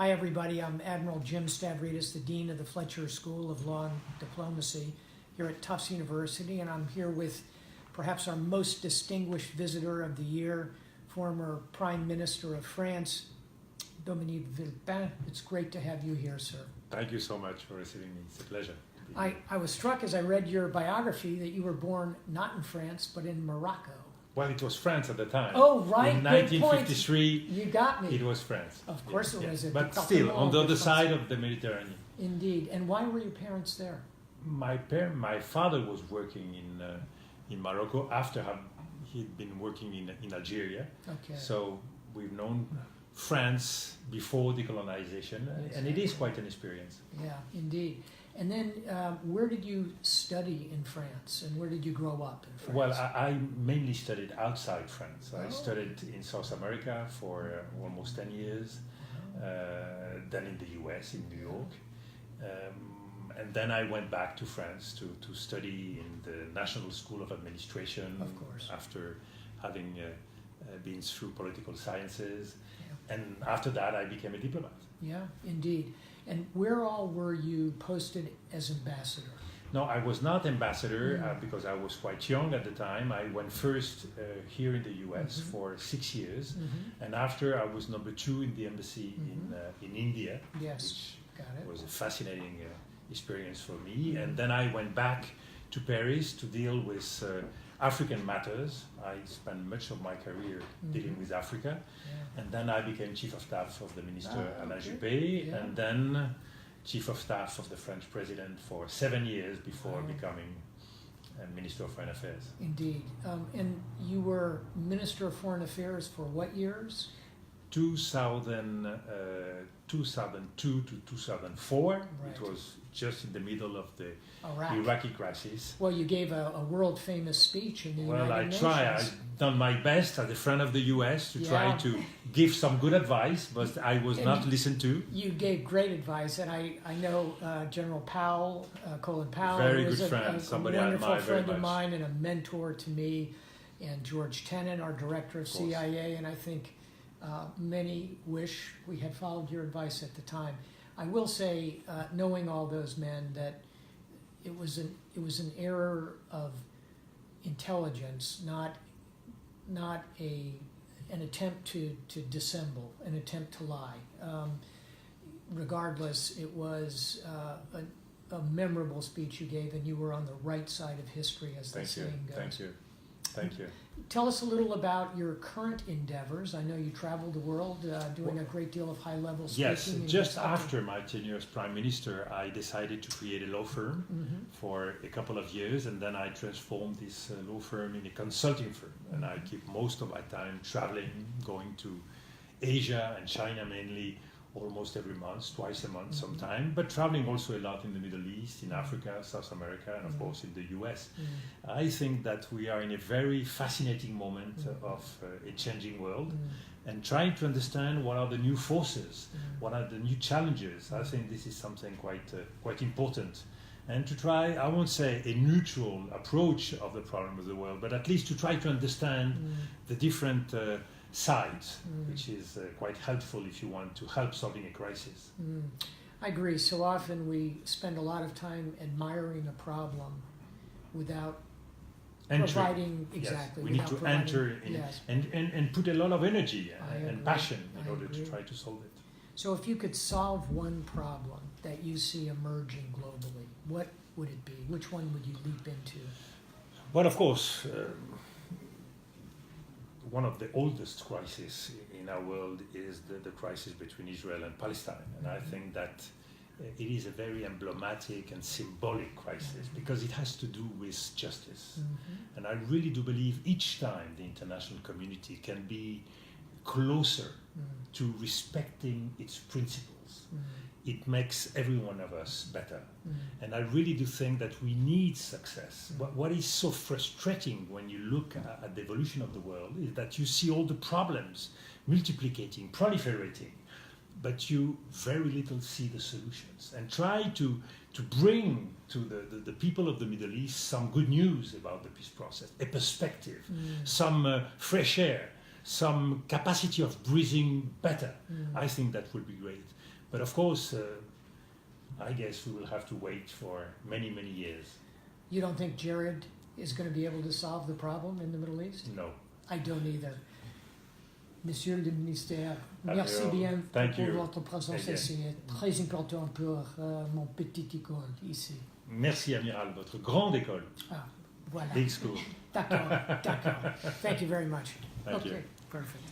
Hi, everybody. I'm Admiral Jim Stavridis, the Dean of the Fletcher School of Law and Diplomacy here at Tufts University, and I'm here with perhaps our most distinguished visitor of the year, former Prime Minister of France, Dominique de Villepin. It's great to have you here, sir. Thank you so much for receiving me. It's a pleasure. I was struck as I read your biography that you were born not in France, but in Morocco. Well, it was France at the time. Oh, right. In Good 1953, point. You got me. it was France. Of course it was. But still, on the other side of the Mediterranean. Indeed. And why were your parents there? My father was working in Morocco after he'd been working in Algeria. Okay. So we've known France before decolonization, and it is quite an experience. Yeah, indeed. And then where did you study in France, and where did you grow up in France? Well, I mainly studied outside France. Oh. I studied in South America for almost 10 years, then in the US, in New York. And then I went back to France to study in the National School of Administration. Of course. After having been through political sciences. Yeah. And after that, I became a diplomat. Yeah, indeed. And where all were you posted as ambassador? No, I was not ambassador because I was quite young at the time. I went first here in the US for 6 years, and after I was number 2 in the embassy in India, Yes, got it. which was a fascinating experience for me. And then I went back to Paris to deal with African matters. I spent much of my career dealing with Africa, and then I became chief of staff of the minister Alain Juppé, and then chief of staff of the French president for 7 years before becoming Minister of Foreign Affairs. Indeed. And you were Minister of Foreign Affairs for what years? 2002 to 2004. Right. It was just in the middle of the Iraq. Iraqi crisis. Well, you gave a world-famous speech in the United Nations. Well, I've done my best as a friend of the US to try to give some good advice, but I was not listened to. You gave great advice, and I know General Powell, Colin Powell, Very was good friend, a somebody I wonderful admire very friend of much. mine and a mentor to me, and George Tenet, our director of CIA, and I think many wish we had followed your advice at the time. I will say, knowing all those men, that it was an error of intelligence, not an attempt to dissemble, an attempt to lie. Regardless, it was a memorable speech you gave, and you were on the right side of history, as the saying goes. Thank you. Thank you. Tell us a little about your current endeavors. I know you traveled the world doing a great deal of high-level speaking. Yes, just after my tenure as Prime Minister, I decided to create a law firm for a couple of years, and then I transformed this law firm in a consulting firm. And I keep most of my time traveling, going to Asia and China mainly, almost every month, twice a month sometime, but traveling also a lot in the Middle East, in Africa, South America, and of course in the US. I think that we are in a very fascinating moment of a changing world, and trying to understand what are the new forces, what are the new challenges. I think this is something quite important. And to try, I won't say a neutral approach of the problem of the world, but at least to try to understand the different sides, which is quite helpful if you want to help solving a crisis. I agree. So often we spend a lot of time admiring a problem without providing exactly. Yes, we need to enter in and put a lot of energy and passion in order to try to solve it. So if you could solve one problem that you see emerging globally, what would it be? Which one would you leap into? Well, of course, one of the oldest crises in our world is the crisis between Israel and Palestine. And I think that it is a very emblematic and symbolic crisis because it has to do with justice. And I really do believe each time the international community can be closer to respecting its principles, it makes every one of us better. And I really do think that we need success. What is so frustrating when you look at the evolution of the world is that you see all the problems multiplicating, proliferating, but you very little see the solutions. And try to bring to the people of the Middle East some good news about the peace process, a perspective, some fresh air, some capacity of breathing better. I think that would be great. But of course, I guess we will have to wait for many, many years. You don't think Jared is going to be able to solve the problem in the Middle East? No. I don't either. Monsieur le ministère, merci Alors, bien thank pour you votre présence again. ici. Très important pour mon petit école ici. Merci, Amiral, votre grande école. Ah, voilà. Big school. D'accord, d'accord. Thank you very much. Thank Okay, you. perfect.